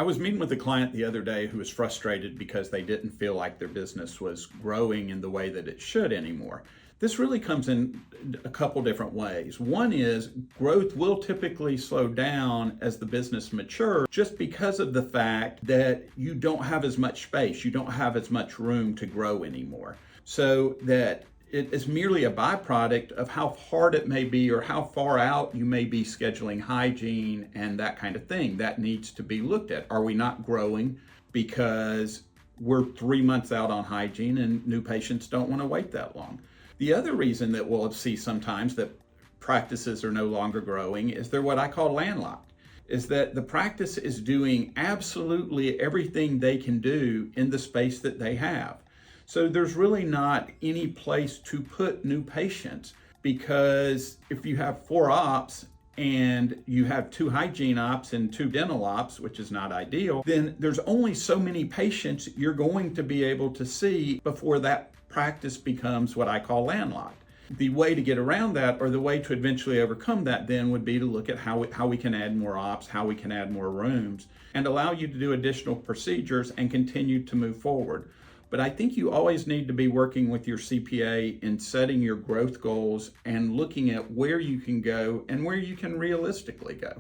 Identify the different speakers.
Speaker 1: I was meeting with a client the other day who was frustrated because they didn't feel like their business was growing in the way that it should anymore. This really comes in a couple different ways. One is growth will typically slow down as the business matures just because of the fact that you don't have as much space, you don't have as much room to grow anymore. So that it is merely a byproduct of how hard it may be or how far out you may be scheduling hygiene and that kind of thing. That needs to be looked at. Are we not growing because we're 3 months out on hygiene and new patients don't want to wait that long? The other reason that we'll see sometimes that practices are no longer growing is they're what I call landlocked, is that the practice is doing absolutely everything they can do in the space that they have. So there's really not any place to put new patients, because if you have 4 ops and you have 2 hygiene ops and 2 dental ops, which is not ideal, then there's only so many patients you're going to be able to see before that practice becomes what I call landlocked. The way to get around that, or the way to eventually overcome that, then would be to look at how we can add more ops, how we can add more rooms, and allow you to do additional procedures and continue to move forward. But I think you always need to be working with your CPA in setting your growth goals and looking at where you can go and where you can realistically go.